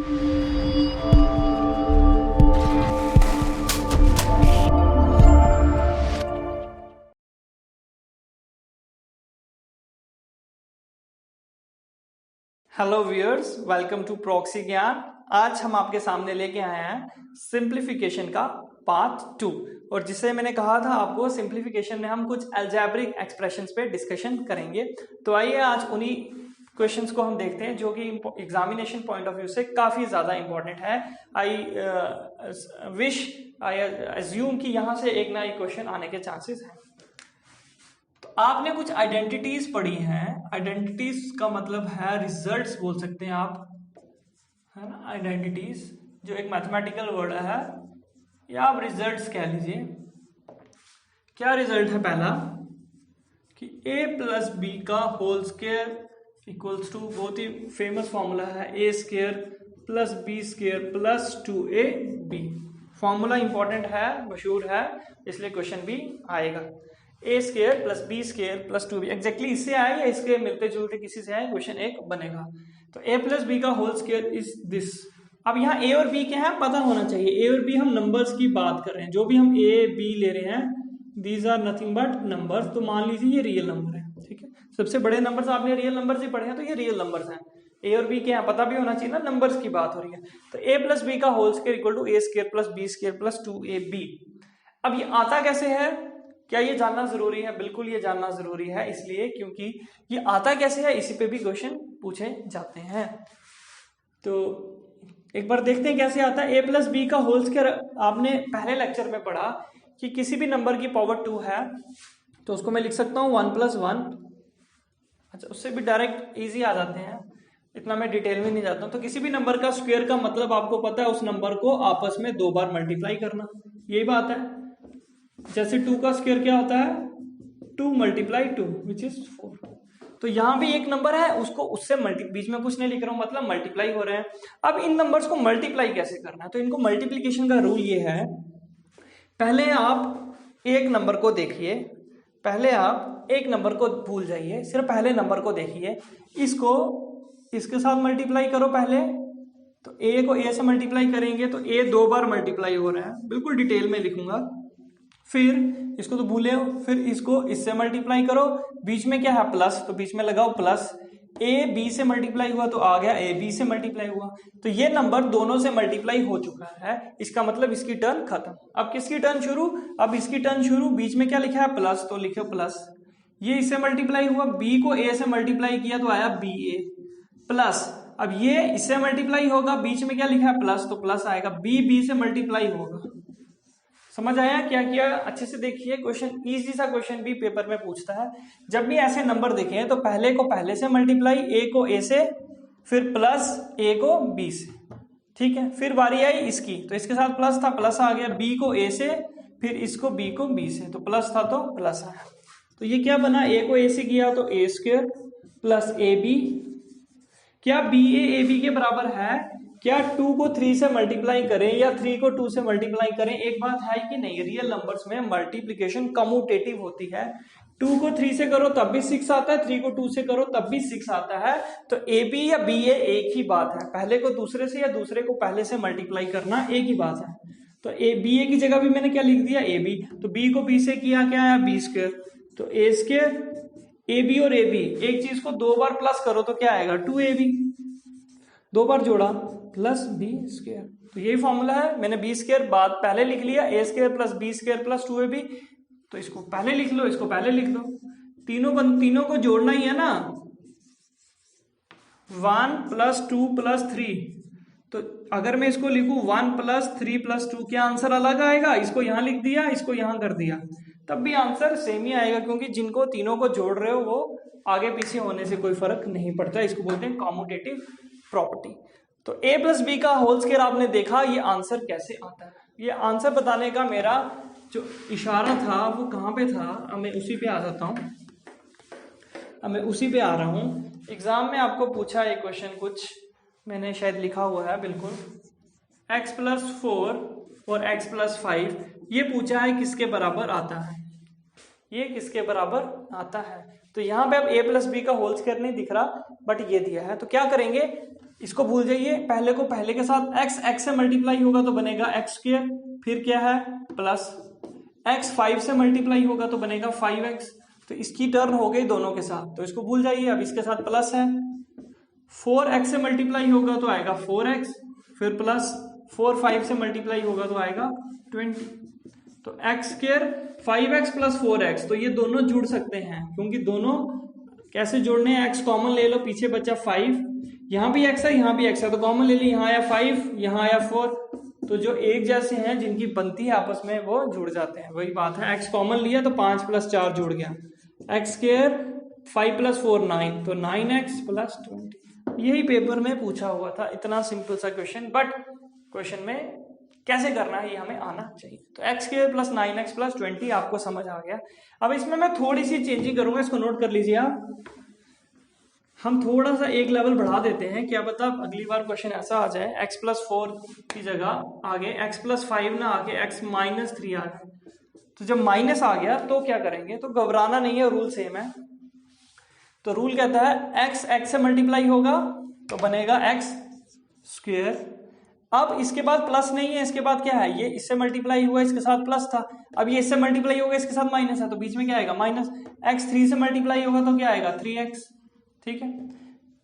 Hello viewers, welcome to proxy Gyan. आज हम आपके सामने लेके आए हैं सिंप्लीफिकेशन का पार्ट 2। और जिसे मैंने कहा था आपको सिंप्लीफिकेशन में हम कुछ अलजेब्रिक एक्सप्रेशंस पे डिस्कशन करेंगे। तो आइए आज उन्हीं क्वेश्चंस को हम देखते हैं जो कि एग्जामिनेशन पॉइंट ऑफ व्यू से काफी ज्यादा इंपॉर्टेंट है। आई अज्यूम कि यहाँ से एक ना एक क्वेश्चन आने के चांसेस हैं। आपने कुछ आइडेंटिटीज पढ़ी हैं। आइडेंटिटीज का मतलब है रिजल्ट्स बोल सकते हैं आप, है ना। आइडेंटिटीज जो एक मैथमेटिकल वर्ड है, या आप रिजल्ट्स कह लीजिए। क्या रिजल्ट है? पहला कि a प्लस बी का होल स्क्वायर इक्वल्स टू, बहुत ही फेमस फॉर्मूला है, a square plus B square plus 2ab। Formula important है, मशहूर है, इसलिए क्वेश्चन भी आएगा। A square plus B square plus 2b exactly इससे आए या इसके मिलते जुलते किसी से आए, क्वेश्चन एक बनेगा। तो a प्लस बी का होल स्क्वायर इज दिस। अब यहाँ a और b क्या है पता होना चाहिए। a और b हम नंबर्स की बात कर रहे हैं, जो भी हम a b ले रहे हैं these are nothing but numbers. तो मान लीजिए ये रियल नंबर है, ठीक है। सबसे बड़े नंबर्स आपने रियल नंबर्स ही पढ़े हैं, तो ये रियल नंबर्स हैं। a और b क्या है पता भी होना चाहिए ना, नंबर्स की बात हो रही है। तो a प्लस बी का whole square equal to a square plus B square plus 2ab। अब ये आता कैसे है, क्या ये जानना जरूरी है? बिल्कुल ये जानना जरूरी है, इसलिए क्योंकि ये आता कैसे है इसी पे भी क्वेश्चन पूछे जाते हैं। तो एक बार देखते हैं कैसे आता है। a प्लस बी का होल स्क्वायर आपने पहले लेक्चर में पढ़ा कि किसी भी नंबर की पावर 2 है तो उसको मैं लिख सकता हूँ 1 प्लस 1। अच्छा, उससे भी डायरेक्ट इजी आ जाते हैं, इतना मैं डिटेल में नहीं जाता हूँ। तो किसी भी नंबर का स्क्वायर का मतलब आपको पता है उस नंबर को आपस में 2 बार मल्टीप्लाई करना, यही बात है। जैसे 2 का स्क्वायर क्या होता है 2 मल्टीप्लाई 2 विच इज 4। तो यहां भी एक नंबर है, उसको उससे बीच में कुछ नहीं लिख रहा हूं, मतलब मल्टीप्लाई हो रहे हैं। अब इन नंबर्स को मल्टीप्लाई कैसे करना है, तो इनको मल्टीप्लीकेशन का रूल ये है। पहले आप एक नंबर को देखिए, पहले आप एक नंबर को भूल जाइए, सिर्फ पहले नंबर को देखिए, इसको इसके साथ मल्टीप्लाई करो पहले। तो a को a से मल्टीप्लाई करेंगे तो a 2 बार मल्टीप्लाई हो रहा है, बिल्कुल डिटेल में लिखूंगा। फिर इसको तो भूले हो, फिर इसको इससे मल्टीप्लाई करो, बीच में क्या है प्लस, तो बीच में लगाओ प्लस। a b से मल्टीप्लाई हुआ तो आ गया a b से मल्टीप्लाई हुआ। तो ये नंबर दोनों से मल्टीप्लाई हो चुका है, इसका मतलब इसकी टर्न खत्म। अब किसकी टर्न शुरू? अब इसकी टर्न शुरू। बीच में क्या लिखा है प्लस, तो लिखो प्लस। ये इससे मल्टीप्लाई हुआ, b को a से मल्टीप्लाई किया तो आया ba प्लस। अब ये इससे मल्टीप्लाई होगा, बीच में क्या लिखा है प्लस, तो प्लस आएगा। b से मल्टीप्लाई होगा। समझ आया क्या किया? अच्छे से देखिए, क्वेश्चन इजी सा क्वेश्चन भी पेपर में पूछता है। जब भी ऐसे नंबर देखें तो पहले को पहले से मल्टीप्लाई, a को a से, फिर प्लस a को b से, ठीक है। फिर बारी आई इसकी, तो इसके साथ प्लस था, प्लस आ गया। b को a से, फिर इसको b को b से, तो प्लस था तो प्लस आया। तो ये क्या बना, a को a से किया तो a स्क्वायर प्लस ab। क्या ba ab के बराबर है? क्या 2 को 3 से मल्टीप्लाई करें या 3 को 2 से मल्टीप्लाई करें, एक बात है कि नहीं, रियल नंबर्स में मल्टीप्लिकेशन कम्यूटेटिव होती है। 2 को 3 से करो तब भी 6 आता है, 3 को 2 से करो तब भी 6 आता है। तो ab या ba एक ही बात है, पहले को दूसरे से या दूसरे को पहले से मल्टीप्लाई करना एक ही बात है। तो ba की जगह भी मैंने क्या लिख दिया ab, तो b को b से किया क्या आया b स्क्वायर, तो a स्क्वायर। ab और ab एक चीज को 2 बार प्लस करो तो क्या आएगा 2ab, 2 बार जोड़ा प्लस बी स्क्वायर। तो यही फॉर्मूला है। मैंने बी स्क्वायर बाद पहले लिख लिया, a square plus B square plus 2ab। तो इसको पहले लिख लो, इसको पहले लिख दो, तीनों को जोड़ना ही है ना। 1 प्लस 2 प्लस 3, तो अगर मैं इसको लिखूं 1 प्लस 3 प्लस 2, क्या आंसर अलग आएगा? इसको यहां लिख दिया, इसको यहां कर दिया, तब भी आंसर सेम ही आएगा, क्योंकि जिनको तीनों को जोड़ रहे हो वो आगे पीछे होने से कोई फर्क नहीं पड़ता। इसको बोलते हैं कॉम्यूटेटिव प्रॉपर्टी। तो a प्लस बी का होल स्क्वायर आपने देखा, ये आंसर कैसे आता है। ये आंसर बताने का मेरा जो इशारा था वो कहाँ पे था, अब मैं उसी पे आ जाता हूँ। अब मैं उसी पे आ रहा हूँ। एग्जाम में आपको पूछा ये क्वेश्चन, कुछ मैंने शायद लिखा हुआ है, बिल्कुल x प्लस 4 और x प्लस 5, ये पूछा है किसके बराबर आता है, ये किसके बराबर आता है। तो यहाँ पे अब a प्लस बी का होल स्क्वायर नहीं दिख रहा, बट ये दिया है। तो क्या करेंगे, इसको भूल जाइए, पहले को पहले के साथ x से मल्टीप्लाई होगा तो बनेगा एक्स स्क्वायर, फिर क्या है प्लस x 5 से मल्टीप्लाई होगा तो बनेगा 5x, तो इसकी टर्न हो गई दोनों के साथ, तो इसको भूल जाइए। अब इसके साथ प्लस है, 4x से मल्टीप्लाई होगा तो आएगा 4x, फिर प्लस 4 5 से मल्टीप्लाई होगा तो आएगा 20, तो x square 5x plus 4x, तो ये दोनों जुड़ सकते हैं क्योंकि दोनों कैसे जोड़ने हैं, x कॉमन ले लो, पीछे बचा 5, यहाँ भी x है यहाँ भी x है तो कॉमन ले ली, यहाँ आया 5 यहाँ आया 4, तो जो एक जैसे हैं जिनकी बनती है आपस में वो जुड़ जाते हैं, वही बात है। x कॉमन लिया तो 5 प्लस 4 जुड़ गया, x स्क्वायर 5 प्लस 4 9, तो 9x प्लस 20। यही पेपर में पूछा हुआ था, इतना सिंपल सा क्वेश्चन, बट क्वेश्चन में कैसे करना है ये हमें आना चाहिए। तो x square plus 9x plus 20 आपको समझ आ गया। अब इसमें मैं थोड़ी सी चेंजिंग करूंगा, इसको नोट कर लीजिए आप। हम थोड़ा सा एक लेवल बढ़ा देते हैं, क्या पता अगली बार क्वेश्चन ऐसा आ जाए x प्लस 4 की जगह आगे x प्लस 5 ना आके x माइनस 3 आ जाए। तो जब माइनस आ गया तो क्या करेंगे, तो घबराना नहीं है, रूल सेम है। तो रूल कहता है x से मल्टीप्लाई होगा तो बनेगा x स्क्वायर। अब इसके बाद प्लस नहीं है, इसके बाद क्या है, ये इससे मल्टीप्लाई हुआ इसके साथ प्लस था, अब ये इससे मल्टीप्लाई होगा इसके साथ माइनस है, तो बीच में क्या आएगा माइनस, x 3 से मल्टीप्लाई होगा तो क्या आएगा 3x, ठीक है।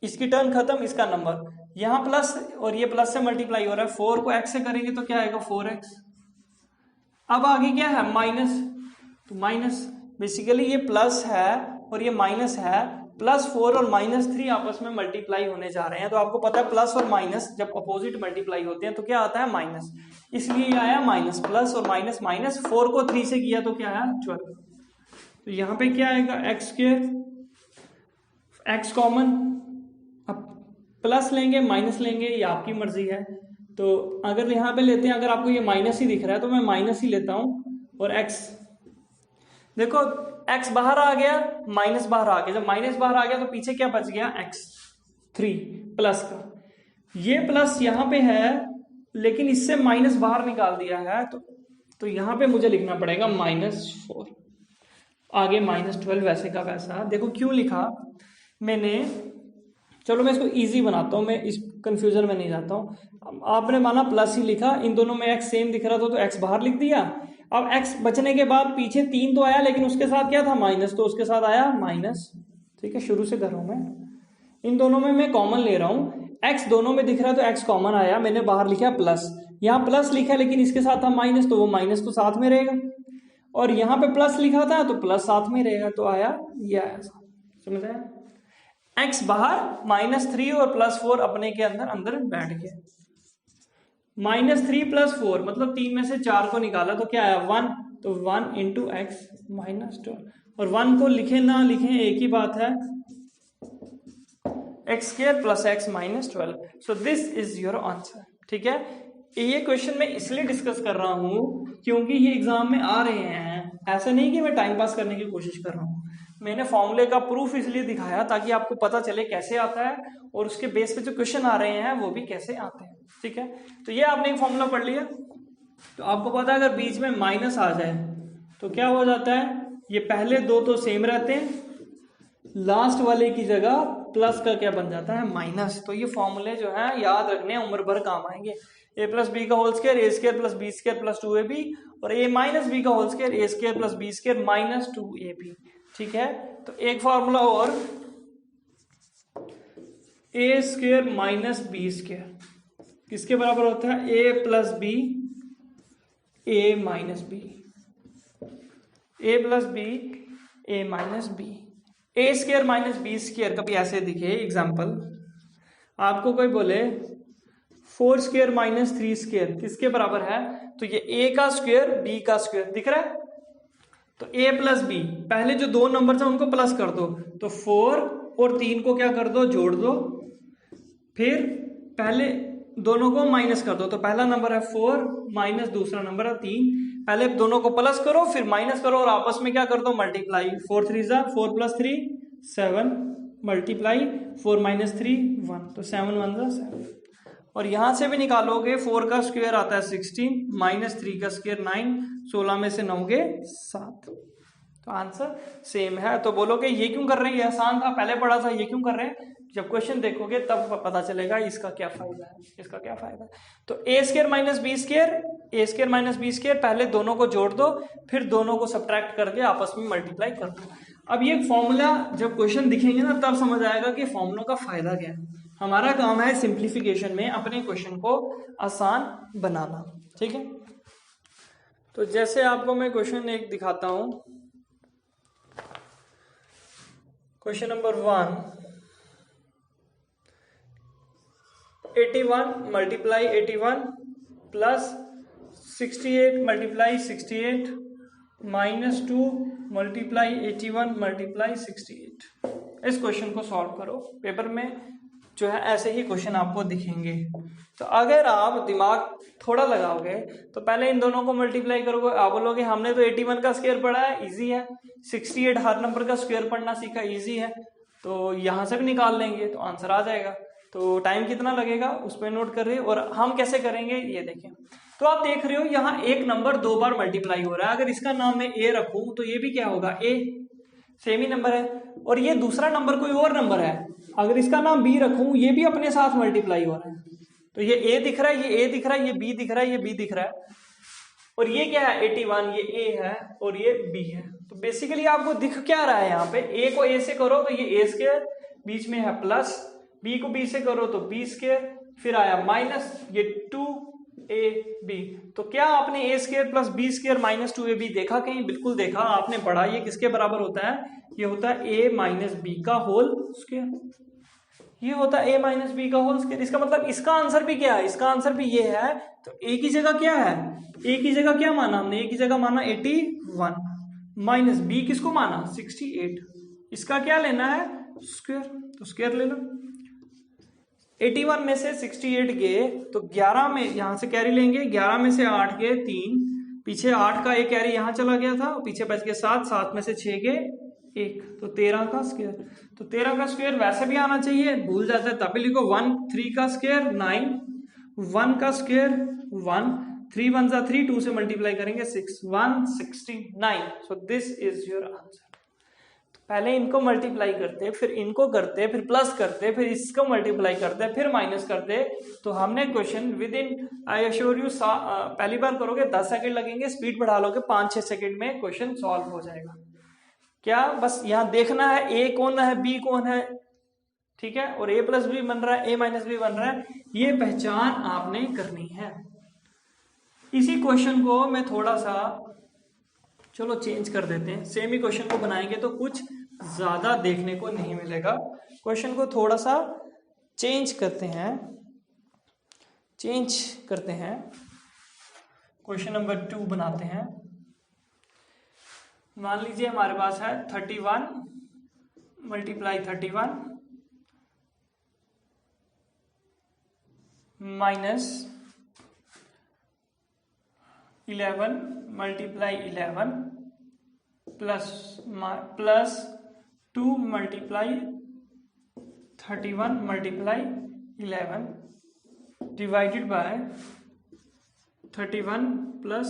इसकी टर्न खत्म, इसका नंबर, यहाँ प्लस और ये प्लस से मल्टीप्लाई हो रहा है, 4 को x से करेंगे तो क्या आएगा 4x। अब आगे क्या है माइनस, तो माइनस बेसिकली ये प्लस है और ये माइनस है, प्लस 4 और माइनस 3 आपस में मल्टीप्लाई होने जा रहे हैं, तो आपको पता है प्लस और माइनस जब अपोजिट मल्टीप्लाई होते हैं तो क्या आता है माइनस, इसलिए ये आया माइनस, प्लस और माइनस माइनस, 4 को 3 से किया तो क्या आया 12। तो यहाँ पे क्या आएगा एक्स स्क्वायर, एक्स कॉमन, अब प्लस लेंगे माइनस लेंगे ये आपकी मर्जी है। तो अगर यहाँ पे लेते हैं, अगर आपको ये माइनस ही दिख रहा है तो मैं माइनस ही लेता हूं, और x देखो x बाहर आ गया माइनस बाहर आ गया, जब माइनस बाहर आ गया तो पीछे क्या बच गया x 3 प्लस का, ये प्लस यहाँ पे है लेकिन इससे माइनस बाहर निकाल दिया है, तो यहाँ पे मुझे लिखना पड़ेगा -4, आगे -12 वैसे का वैसा। देखो क्यों लिखा मैंने, चलो मैं इसको इजी बनाता हूँ, मैं इस कंफ्यूजन में नहीं जाता हूँ। आपने माना प्लस ही लिखा, इन दोनों में x सेम दिख रहा था तो x बाहर लिख दिया। अब x बचने के बाद पीछे 3 तो आया लेकिन उसके साथ क्या था माइनस, तो उसके साथ आया माइनस, ठीक है। शुरू से कर रहा हूं मैं, इन दोनों में मैं कॉमन ले रहा हूं, x दोनों में दिख रहा है तो x कॉमन आया, मैंने बाहर लिखा प्लस, यहाँ प्लस लिखा लेकिन इसके साथ था माइनस, तो वो माइनस तो साथ में रहेगा, और यहाँ पे प्लस लिखा था तो प्लस साथ में रहेगा, तो आया ये आया, समझ आया। x बाहर -3 और +4 अपने के अंदर अंदर बैठ गया, -3 + 4 मतलब 3 में से 4 को निकाला तो क्या आया 1, तो 1 × x -12, और 1 को लिखे ना लिखे एक ही बात है, x² + x -12, so this is your answer, ठीक है। ये क्वेश्चन मैं इसलिए डिस्कस कर रहा हूं क्योंकि ये एग्जाम में आ रहे हैं, ऐसा नहीं कि मैं टाइम पास करने की कोशिश कर रहा हूं। मैंने फॉर्मूले का प्रूफ इसलिए दिखाया ताकि आपको पता चले कैसे आता है, और उसके बेस पे जो क्वेश्चन आ रहे हैं वो भी कैसे आते हैं, ठीक है। तो ये आपने एक फॉर्मूला पढ़ लिया, तो आपको पता है अगर बीच में माइनस आ जाए तो क्या हो जाता है, ये पहले दो तो सेम रहते हैं, लास्ट वाले की जगह प्लस का क्या बन जाता है माइनस। तो ये फॉर्मूले जो है याद रखने उम्र भर काम आएंगे, a + b का whole square a² + b² + 2ab, और a - b का whole square a² + b² - 2ab, ठीक है। तो एक फॉर्मूला और, a² - b² किसके बराबर होता है, a + b a - b, a + b a - b, a² - b² कभी ऐसे दिखे एग्जांपल, आपको कोई बोले 4² - 3² किसके बराबर है, तो ये a का स्क्वायर b का स्क्वायर दिख रहा है, तो a + b, पहले जो दो नंबर है उनको प्लस कर दो, तो 4 और 3 को क्या कर दो जोड़ दो, फिर पहले दोनों को माइनस कर दो, तो पहला नंबर है 4 माइनस दूसरा नंबर है 3, पहले दोनों को प्लस करो फिर माइनस करो और आपस में क्या कर दो मल्टीप्लाई, 4 3 4 + 3 7 मल्टीप्लाई 4 - 3 1, तो 7 1 7, और यहां से भी निकालोगे 4 का स्क्वायर आता है 16 - 3 का स्क्वायर 9, 16 में से 9 गए 7, तो आंसर सेम है। तो बोलोगे ये क्यों कर रहे हैं, ये आसान था पहले पढ़ा था, ये क्यों कर रहे हैं, जब क्वेश्चन देखोगे तब पता चलेगा इसका क्या फायदा है, इसका क्या फायदा है। तो ए स्क्वायर माइनस बी स्क्वायर, पहले दोनों को जोड़ दो, फिर दोनों को सब्ट्रैक्ट करके आपस में मल्टीप्लाई कर दो। अब ये फॉर्मूला जब क्वेश्चन दिखेंगे ना तब समझ आएगा कि फॉर्मूलों का फायदा क्या है। हमारा काम है सिंप्लीफिकेशन में अपने क्वेश्चन को आसान बनाना, ठीक है। तो जैसे आपको मैं क्वेश्चन एक दिखाता हूं, question number 1, 81 multiply 81 plus 68 multiply 68 minus 2 multiply 81 multiply 68। इस क्वेश्चन को सॉल्व करो। पेपर में जो है ऐसे ही क्वेश्चन आपको दिखेंगे। तो अगर आप दिमाग थोड़ा लगाओगे तो पहले इन दोनों को मल्टीप्लाई करोगे, आप बोलोगे हमने तो 81 का स्क्वायर पढ़ा है, इजी है। 68 हर नंबर का स्क्वायर पढ़ना सीखा, इजी है। तो यहां से भी निकाल लेंगे तो आंसर आ जाएगा। तो टाइम कितना लगेगा उस पर नोट कर रहे हो। और हम कैसे करेंगे ये देखें। तो आप देख रहे हो यहाँ एक नंबर 2 बार मल्टीप्लाई हो रहा है। अगर इसका नाम मैं ए रखूं तो ये भी क्या होगा, ए, सेम ही नंबर है। और ये दूसरा नंबर कोई और नंबर है, अगर इसका नाम बी रखूं ये भी अपने साथ मल्टीप्लाई हो रहा है। तो ये ए दिख रहा है, ये ए दिख रहा है, ये बी दिख रहा है, ये बी दिख रहा है। और ये क्या है 81, ये ए है और ये बी है। तो बेसिकली आपको दिख क्या रहा है, यहाँ पे ए को ए से करो तो ये ए स्क्वायर, बीच में है प्लस, बी को बी से करो तो बी स्क्वायर, फिर आया माइनस, ये 2ab। तो क्या आपने a square plus B square minus 2ab देखा कहीं? बिल्कुल देखा, आपने पढ़ा। ये किसके बराबर होता है? ये होता है a माइनस बी का होल स्क्वायर। ये होता है a माइनस बी का होल स्क्वायर। इसका मतलब इसका आंसर भी क्या है? इसका आंसर भी ये है। तो a की जगह क्या है? a की जगह क्या माना हमने? a की जगह माना 81 माइनस b किसको माना 68। इसका क्या लेना है? स्क्वायर। तो स्क्वायर ले लो। 81 में से 68 गए तो 11 में यहां से कैरी लेंगे, 11 में से 8 गए 3, पीछे 8 का एक कैरी यहां चला गया था, पीछे बच गए 7, 7 में से 6 गए 1, तो 13 का स्क्वायर। तो 13 का स्क्वायर वैसे भी आना चाहिए, भूल जाता है तभी लिखो 1, 3 का स्क्वायर 9, 1 का स्क्वायर 1, 3 1 जा 3, 2 से मल्टीप्लाई करेंगे 6, 169। So this is your answer. पहले इनको मल्टीप्लाई करते, फिर इनको करते, फिर प्लस करते, फिर इसको मल्टीप्लाई करते, फिर माइनस करते। तो हमने question with in, I assure you, पहली बार करोगे 10 सेकंड लगेंगे, स्पीड बढ़ा लोगे 5-6 सेकंड में क्वेश्चन सॉल्व हो जाएगा। क्या बस यहाँ देखना है ए कौन है बी कौन है, ठीक है, और ए प्लस बी बन रहा है, ए माइनस बी बन रहा है, ये पहचान आपने करनी है। इसी क्वेश्चन को मैं थोड़ा सा चलो चेंज कर देते हैं। सेम ही क्वेश्चन को बनाएंगे तो कुछ ज्यादा देखने को नहीं मिलेगा। क्वेश्चन को थोड़ा सा चेंज करते हैं, क्वेश्चन नंबर 2 बनाते हैं। मान लीजिए हमारे पास है 31 multiply 31 minus 11 multiply 11 plus 2 multiply 31 multiply 11 divided by 31 plus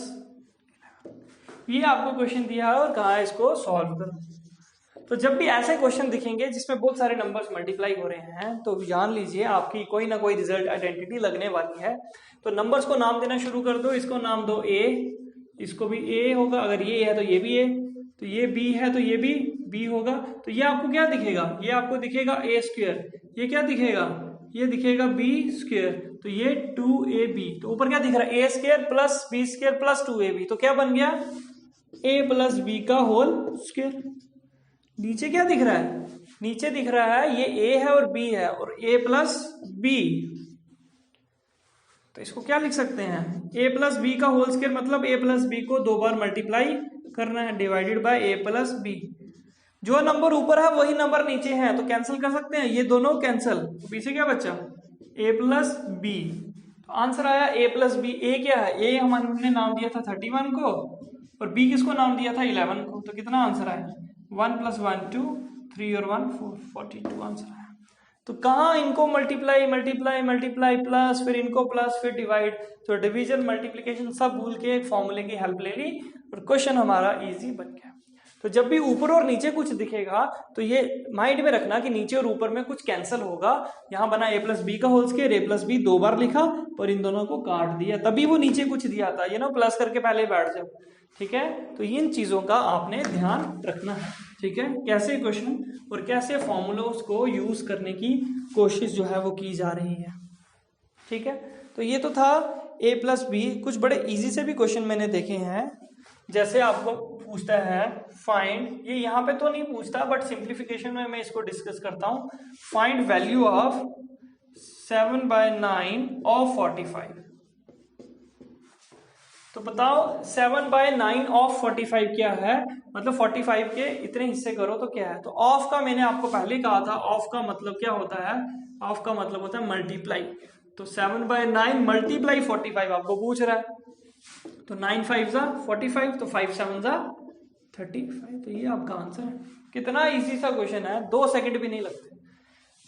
11। ये आपको क्वेश्चन दिया है और कहा है इसको सॉल्व करो। तो जब भी ऐसे क्वेश्चन दिखेंगे जिसमें बहुत सारे नंबर्स मल्टीप्लाई हो रहे हैं तो जान लीजिए आपकी कोई ना कोई रिजल्ट आइडेंटिटी लगने वाली है। तो नंबर्स को नाम देना शुरू कर दो। इसको नाम दो a, इसको भी a होगा, अगर ये है तो ये भी a, तो ये b है तो ये भी b होगा। तो ये आपको क्या दिखेगा? ये आपको दिखेगा a स्क्वायर, ये क्या दिखेगा? ये दिखेगा b स्क्वायर, तो ये 2ab। तो ऊपर क्या दिख रहा है? a square plus b square plus 2ab। तो क्या बन गया? a प्लस b का होल स्क्वायर। नीचे क्या दिख रहा है? नीचे दिख रहा है ये a है और b है और a प्लस b। तो इसको क्या लिख सकते हैं? a प्लस b का होल स्क्वायर मतलब a प्लस b को 2 बार मल्टीप्लाई करना है, divided by a plus b। जो नंबर ऊपर है वही नंबर नीचे है तो कैंसिल कर सकते हैं, ये दोनों कैंसिल। तो पीछे क्या बचा? a plus b। तो आंसर आया a प्लस b। a क्या है? a हमने नाम दिया था 31 को और b किसको नाम दिया था 11 को। तो कितना आंसर आया? 1 प्लस 1 2, 3 और 1 4, 42 आंसर आया। तो कहाँ इनको मल्टीप्लाई मल्टीप्लाई मल्टीप्लाई प्लस, फिर इनको प्लस, फिर डिवाइड। तो डिवीजन मल्टीप्लिकेशन सब भूल के एक फॉर्मूले की हेल्प ले ली और क्वेश्चन हमारा इजी बन गया। तो जब भी ऊपर और नीचे कुछ दिखेगा तो ये माइंड में रखना कि नीचे और ऊपर में कुछ कैंसिल होगा। यहाँ बना a प्लस बी का whole square, a plus B 2 बार लिखा और इन दोनों को काट दिया, तभी वो नीचे कुछ दिया था, ये ना प्लस करके पहले बैठ जाओ, ठीक है। तो इन चीजों का आपने ध्यान रखना है, ठीक है। कैसे क्वेश्चन और कैसे फॉर्मूलोज को यूज करने की कोशिश जो है वो की जा रही है, ठीक है। तो ये तो था a प्लस बी। कुछ बड़े इजी से भी क्वेश्चन मैंने देखे हैं, जैसे आपको पूछता है फाइंड, ये यहाँ पे तो नहीं पूछता बट सिंप्लीफिकेशन में मैं इसको डिस्कस करता हूँ। Find value of 7/9 of 45। तो बताओ 7/9 ऑफ 45 क्या है, मतलब 45 के इतने हिस्से करो तो क्या है। तो ऑफ का मैंने आपको पहले कहा था, ऑफ का मतलब क्या होता है, ऑफ का मतलब होता है मल्टीप्लाई। तो 7/9 मल्टीप्लाई 45 आपको पूछ रहा है, तो 9 5 जा 45, तो 5 7 जा 35। तो ये आपका आंसर है। कितना इजी सा क्वेश्चन है, 2 सेकंड भी नहीं लगते।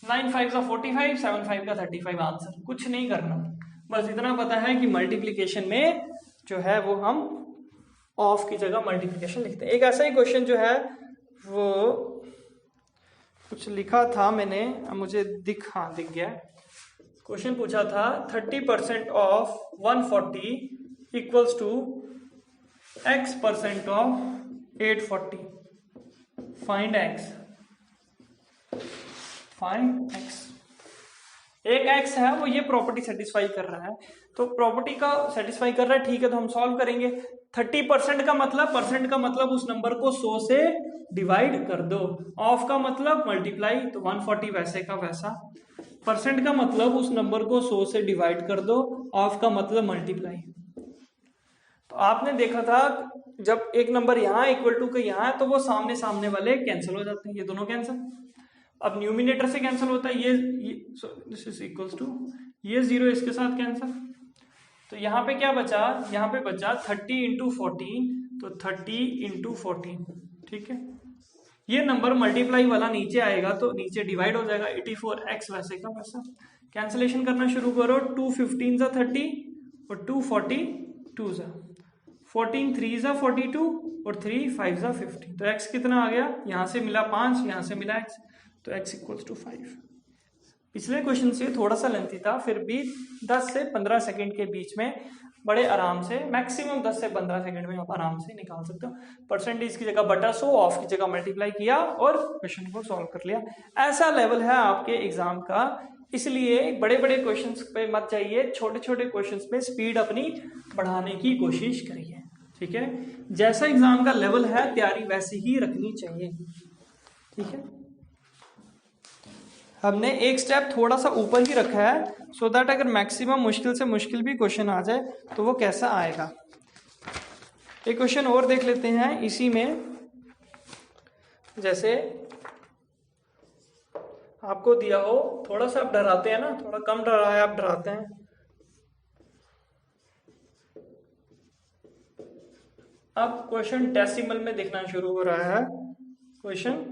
9 5 जा 45, 7 5 का 35 आंसर। कुछ नहीं करना, बस इतना पता है कि मल्टीप्लीकेशन में जो है वो हम ऑफ की जगह मल्टीप्लीकेशन लिखते हैं। एक ऐसा ही क्वेश्चन जो है वो कुछ लिखा था मैंने, मुझे दिख गया। क्वेश्चन पूछा था 30% of 140 equals to x% of 840। Find x। Find x। एक x है वो ये प्रॉपर्टी सेटिस्फाई कर रहा है, तो प्रॉपर्टी का सेटिस्फाई कर रहा है, ठीक है। तो हम सॉल्व करेंगे। 30% का मतलब, परसेंट का मतलब उस नंबर को 100 से डिवाइड कर दो, ऑफ का मतलब मल्टीप्लाई, तो 140 वैसे का वैसा। परसेंट का मतलब उस नंबर को 100 से डिवाइड कर दो, ऑफ का मतलब मल्टीप्लाई। तो आपने देखा था जब एक नंबर यहाँ इक्वल टू के यहाँ है तो वो सामने सामने वाले कैंसिल हो जाते हैं, ये दोनों कैंसिल। अब न्यूमिनेटर से कैंसिल होता है, ये दिस इज इक्वल्स टू ये 0 इसके साथ कैंसिल। तो यहाँ पे क्या बचा, यहाँ पे बचा 30 इंटू 14, तो 30 इंटू 14, ठीक है। ये नंबर मल्टीप्लाई वाला नीचे आएगा तो नीचे डिवाइड हो जाएगा, 84x वैसे का वैसा। कैंसिलेशन करना शुरू करो, 2 15 जा 30 और 2 42 जा 14, 3 जा 42 और 3 5 जा 50। तो x कितना आ गया, यहाँ से मिला 5, यहाँ से मिला x, तो x इक्वल्स टू 5। पिछले क्वेश्चन से थोड़ा सा लेंथी था, फिर भी 10 से 15 सेकंड के बीच में बड़े आराम से, मैक्सिमम 10 से 15 सेकंड में आप आराम से निकाल सकते हो। परसेंटेज की जगह बटा 100, ऑफ की जगह मल्टीप्लाई किया और क्वेश्चन को सॉल्व कर लिया। ऐसा लेवल है आपके एग्जाम का, इसलिए बड़े बड़े क्वेश्चंस पे मत जाइए, छोटे छोटे क्वेश्चंस पे स्पीड अपनी बढ़ाने की कोशिश करिए, ठीक है। जैसा एग्जाम का लेवल है तैयारी वैसी ही रखनी चाहिए, ठीक है। हमने एक स्टेप थोड़ा सा ऊपर ही रखा है सो दैट अगर मैक्सिमम मुश्किल से मुश्किल भी क्वेश्चन आ जाए तो वो कैसा आएगा। एक क्वेश्चन और देख लेते हैं इसी में, जैसे आपको दिया हो, थोड़ा सा आप डराते हैं ना, थोड़ा कम डराया आप डराते हैं। अब क्वेश्चन डेसिमल में दिखना शुरू हो रहा है, क्वेश्चन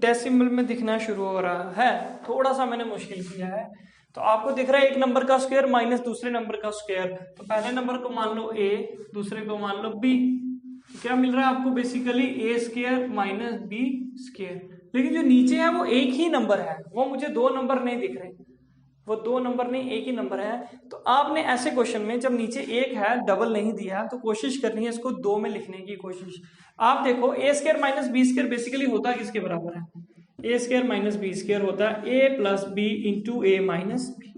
डेसिमल में दिखना शुरू हो रहा है। थोड़ा सा मैंने मुश्किल किया है। तो आपको दिख रहा है एक नंबर का स्क्वायर माइनस दूसरे नंबर का स्क्वायर, तो पहले नंबर को मान लो a, दूसरे को मान लो b। तो क्या मिल रहा है आपको, basically a square minus b square. लेकिन जो नीचे है वो एक ही नंबर है, वो मुझे 2 नंबर नहीं दिख रहे, वो 2 नंबर नहीं एक ही नंबर है। तो आपने ऐसे क्वेश्चन में जब नीचे एक है, डबल नहीं दिया, तो कोशिश करनी है इसको 2 में लिखने की कोशिश। आप देखो a square minus B square basically होता है किसके बराबर है, a square minus B square होता है a plus B into A minus B.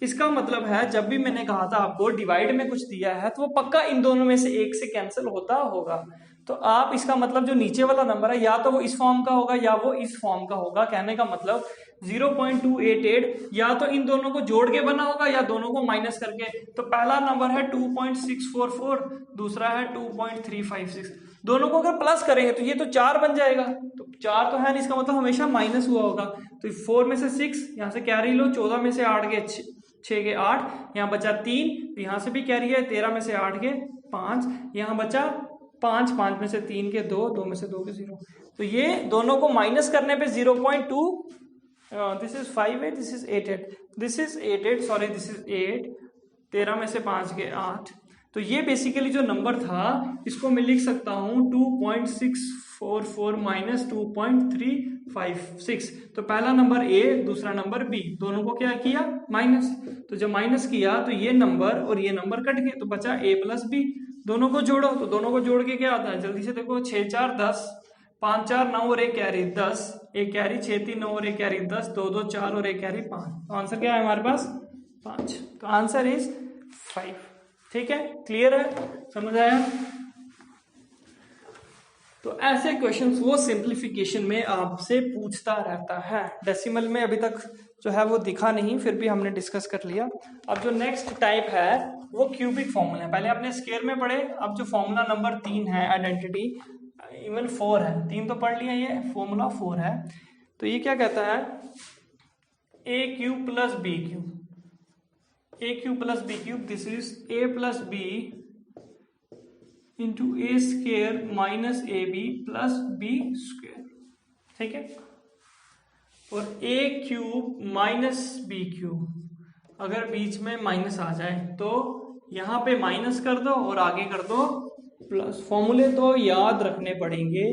इसका मतलब है जब भी मैंने कहा था आपको डिवाइड में कुछ दिया है तो वो पक्का इन दोनों में से एक से कैंसिल होता होगा। तो आप इसका मतलब जो नीचे वाला नंबर है या तो वो इस फॉर्म का होगा या वो इस फॉर्म का होगा। कहने का मतलब 0.288 या तो इन दोनों को जोड़ के बना होगा या दोनों को माइनस करके। तो पहला नंबर है 2.644, दूसरा है 2.356। दोनों को अगर प्लस करेंगे तो ये तो 4 बन जाएगा, तो 4 तो है नहीं, इसका मतलब हमेशा माइनस हुआ होगा। तो 4 में से 6, यहाँ से कैरी लो, 14 में से 8 गए 6 के 8, यहाँ बचा 3, यहाँ से भी कैरी है, 13 में से 8 के 5, यहाँ बचा 5, 5 में से 3 के 2, 2 में से 2 के 0। तो ये दोनों को माइनस करने पे 0.2, this is 5 this is 8 this is 8 sorry this is 8, 13 में से 5 के 8, तो ये बेसिकली जो नंबर था इसको मैं लिख सकता हूँ 2.644 माइनस 2.356। तो पहला नंबर ए, दूसरा नंबर बी, दोनों को क्या किया माइनस। तो जब माइनस किया तो ये नंबर और ये नंबर कट गए, तो बचा ए प्लस बी। दोनों को जोड़ो, तो दोनों को जोड़ के क्या आता है, जल्दी से देखो, 6 4 10, 5 4 9 और एक कैरी 10, एक कैरी 6 3 9 और एक कैरी 10, 2 2 4 और एक कैरी 5। तो आंसर क्या है हमारे पास 5। तो आंसर इज 5। ठीक है, क्लियर है, समझ आया। तो ऐसे क्वेश्चंस वो सिंप्लीफिकेशन में आपसे पूछता रहता है। डेसिमल में अभी तक जो है वो दिखा नहीं, फिर भी हमने डिस्कस कर लिया। अब जो नेक्स्ट टाइप है वो क्यूबिक फॉर्मूला है। पहले आपने स्क्वायर में पढ़े, अब जो फॉर्मूला नंबर 3 है, आइडेंटिटी, इवन 4 है, 3 तो पढ़ लिया, ये फॉर्मूला 4 है। तो ये क्या कहता है, a cube plus b cube, a cube plus b cube, this is a plus B into a square minus a b plus b square. ठीक है, और a cube minus b cube, अगर बीच में माइनस आ जाए तो यहां पे माइनस कर दो और आगे कर दो प्लस। फॉर्मूले तो याद रखने पड़ेंगे,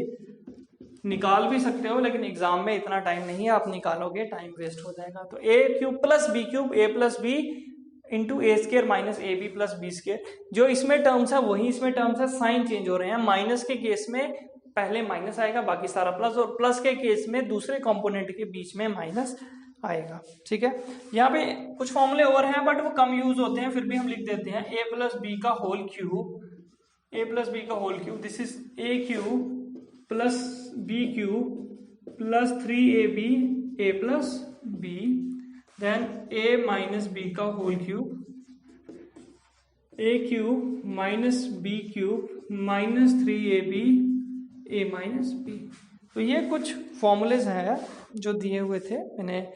निकाल भी सकते हो लेकिन एग्जाम में इतना टाइम नहीं है, आप निकालोगे टाइम वेस्ट हो जाएगा। तो a cube plus b cube, a plus B into a square minus a b plus B square. जो इसमें टर्म्स है वही इसमें टर्म्स है, साइन चेंज हो रहे हैं। माइनस के केस में पहले माइनस आएगा, बाकी सारा प्लस, और प्लस के केस में दूसरे कंपोनेंट के बीच में माइनस आएगा। ठीक है, यहाँ पे कुछ फॉर्मूले और हैं बट वो कम यूज होते हैं, फिर भी हम लिख देते हैं ए प्लस बी का whole cube, a plus B का whole cube, this is a cube plus b cube plus 3ab a plus b, then a minus b का whole cube, a cube minus b cube minus 3ab a minus b. तो ये कुछ formulas हैं जो दिए हुए थे, मैंने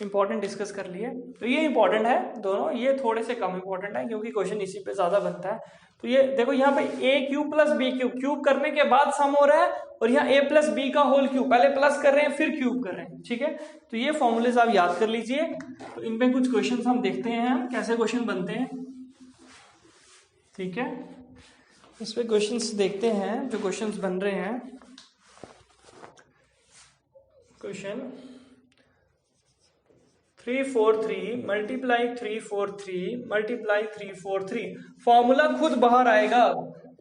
इंपॉर्टेंट डिस्कस कर लिए। तो ये इंपॉर्टेंट है दोनों, ये थोड़े से कम इंपॉर्टेंट है क्योंकि क्वेश्चन इसी पे ज्यादा बनता है। तो ये देखो, यहाँ पे a cube plus b cube, cube करने के बाद सम हो रहा है, और यहाँ ए प्लस बी का होल क्यूब, पहले प्लस कर रहे हैं फिर क्यूब कर रहे हैं। ठीक है, तो ये फॉर्मूलेज आप याद कर लीजिए। तो इन पे कुछ क्वेश्चन हम देखते हैं कैसे क्वेश्चन बनते हैं। ठीक है, इस पे क्वेश्चन देखते हैं जो क्वेश्चन बन रहे हैं। क्वेश्चन 343 मल्टीप्लाई 343 मल्टीप्लाई 343, फॉर्मूला खुद बाहर आएगा,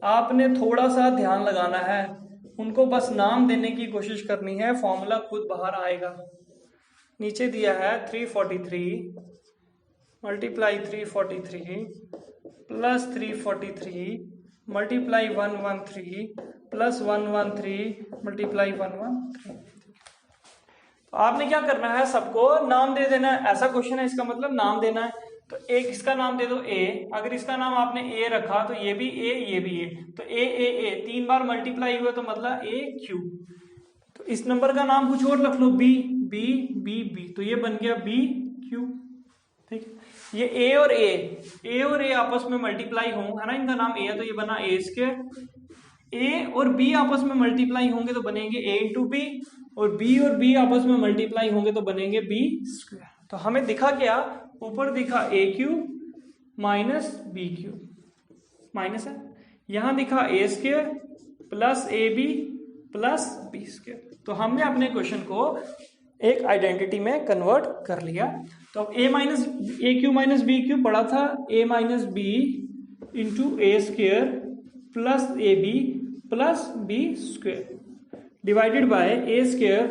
आपने थोड़ा सा ध्यान लगाना है, उनको बस नाम देने की कोशिश करनी है, फॉर्मूला खुद बाहर आएगा। नीचे दिया है 343 multiply 343 plus 343 multiply 113 plus 113 multiply 113। तो आपने क्या करना है, सबको नाम दे देना है। ऐसा क्वेश्चन है, इसका मतलब नाम देना है। तो एक इसका नाम दे दो ए, अगर इसका नाम आपने ए रखा तो ये भी ए, ये भी ए, तो ए 3 बार मल्टीप्लाई हुआ तो मतलब ए क्यूब। तो इस नंबर का नाम कुछ और रख लो, बी बी बी बी, तो ये बन गया बी क्यूब। ठीक है, ये ए और ए आपस में मल्टीप्लाई हों, है ना, इनका नाम ए है तो ये बना ए स्क्वायर। ए और बी आपस में मल्टीप्लाई होंगे तो बनेंगे ए इंटू बी, और बी आपस में मल्टीप्लाई होंगे तो बनेंगे बी स्क्वायर। तो हमें दिखा क्या, ऊपर दिखा a cube minus b cube, minus है, यहां दिखा a square plus a b plus B square. तो हमने अपने क्वेश्चन को एक आइडेंटिटी में कन्वर्ट कर लिया। तो अब a cube minus b cube पढ़ा था, a minus b into a square plus a b plus B square divided by a square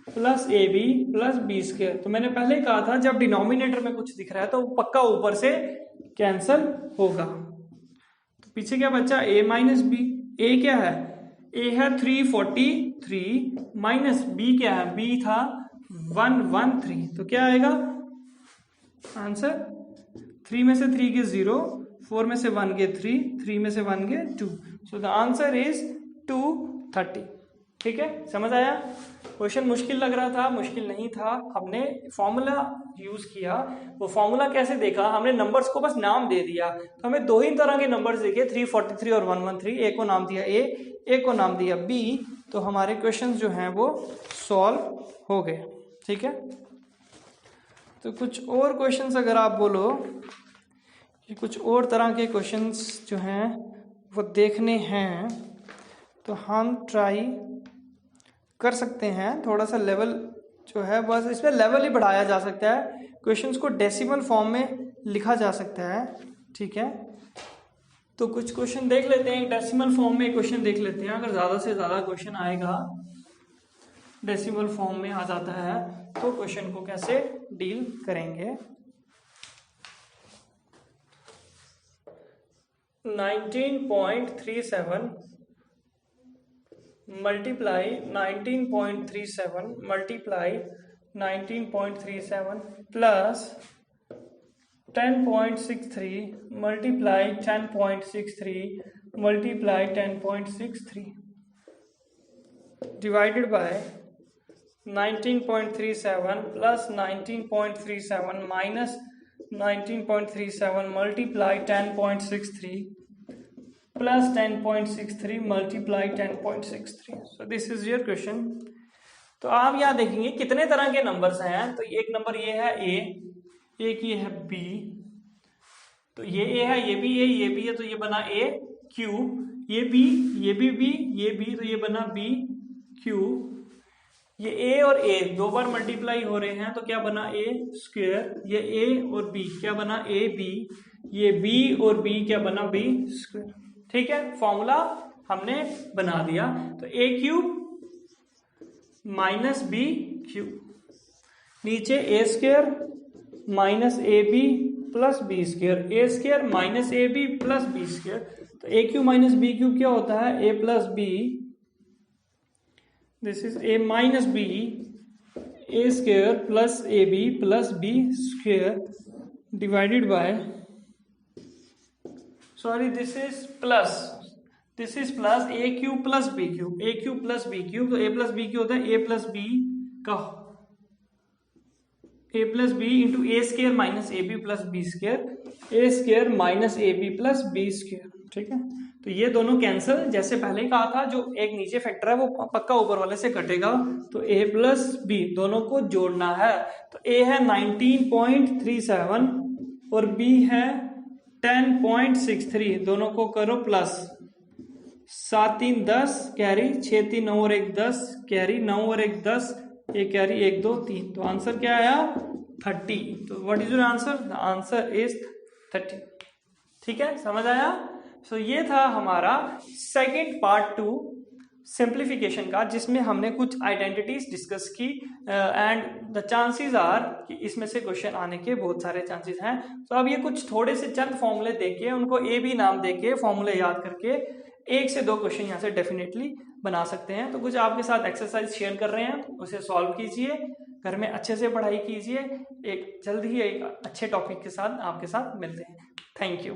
plus a b plus B square. तो मैंने पहले ही कहा था जब डिनोमिनेटर में कुछ दिख रहा है तो पक्का ऊपर से कैंसल होगा। तो पीछे क्या बचा, ए माइनस बी, ए क्या है, ए है 343 माइनस बी क्या है, बी था 113, तो क्या आएगा आंसर, 3 में से 3 गए 0, 4 में से 1 गए 3 में से 1 गए 2, सो द आंसर इज 230। ठीक है, समझ आया। क्वेश्चन मुश्किल लग रहा था, मुश्किल नहीं था, हमने फॉर्मूला यूज किया। वो फॉर्मूला कैसे देखा, हमने नंबर्स को बस नाम दे दिया। तो हमें 2 ही तरह के नंबर्स दिखे, 343 और 113, एक को नाम दिया ए, एक को नाम दिया बी, तो हमारे क्वेश्चंस जो हैं वो सॉल्व हो गए। ठीक है, तो कुछ और क्वेश्चंस अगर आप बोलो, ये कुछ और तरह के क्वेश्चंस जो हैं वो देखने हैं तो हम ट्राई कर सकते हैं। थोड़ा सा लेवल जो है बस इसमें लेवल ही बढ़ाया जा सकता है, क्वेश्चंस को डेसिमल फॉर्म में लिखा जा सकता है। ठीक है, तो कुछ क्वेश्चन देख लेते हैं, डेसिमल फॉर्म में क्वेश्चन देख लेते हैं। अगर ज़्यादा से ज़्यादा क्वेश्चन आएगा डेसिमल फॉर्म में आ जाता है तो क्वेश्चन को कैसे डील करेंगे। 19.37 multiply 19.37 multiply 19.37 plus 10.63 multiply 10.63 multiply 10.63 divided by 19.37 plus 19.37 minus 19.37 multiply 10.63 plus 10.63 multiply 10.63। So this is your question. तो आप यहाँ देखेंगे कितने तरह के नंबर्स हैं। तो एक नंबर ये है ए, एक ये है बी, तो ये ए है, ये भी ए, ये भी है, तो ये बना ए क्यूब, ये बी, ये भी बी, ये बी, तो ये बना बी क्यूब। ये ए और ए दो बार मल्टीप्लाई हो रहे हैं तो क्या बना ए स्क्वायर। ये ए और बी क्या बना ए बी, ये बी और बी क्या बना बी स्क्वायर। ठीक है, फॉर्मूला हमने बना दिया। तो a cube minus b cube, नीचे a square minus a b plus B square, a square minus a b plus B square. तो a cube minus b cube क्या होता है a plus b, this is a minus b, a square plus a b plus B square divided by, sorry this is plus a cube plus b cube, a cube plus b cube. तो a plus b cube होता है a plus B का a plus B into a square minus a b plus B square, a square minus a b plus B square. ठीक है, तो ये दोनों cancel, जैसे पहले कहा था जो एक नीचे फैक्टर है वो पक्का ऊपर वाले से कटेगा। तो a प्लस बी दोनों को जोड़ना है। तो a है 19.37 और b है 10.63, दोनों को करो प्लस, 7 3 10 कैरी, 6 3 9 और 1 10 कैरी, 9 और 1 10, ये कैरी 1 2 3। तो आंसर क्या आया 30। तो what is your answer, the answer is 30। ठीक है, समझ आया। सो ये था हमारा सेकंड पार्ट 2 सिंप्लीफिकेशन का, जिसमें हमने कुछ आइडेंटिटीज डिस्कस की एंड द चांसेस आर कि इसमें से क्वेश्चन आने के बहुत सारे चांसेस हैं। तो अब ये कुछ थोड़े से चंद फॉर्मूले देके, उनको ए बी नाम देके फॉर्मूले याद करके 1 से 2 क्वेश्चन यहाँ से डेफिनेटली बना सकते हैं। तो कुछ आपके साथ एक्सरसाइज शेयर कर रहे हैं, उसे सॉल्व कीजिए, घर में अच्छे से पढ़ाई कीजिए। एक जल्द ही एक अच्छे टॉपिक के साथ आपके साथ मिलते हैं। Thank you.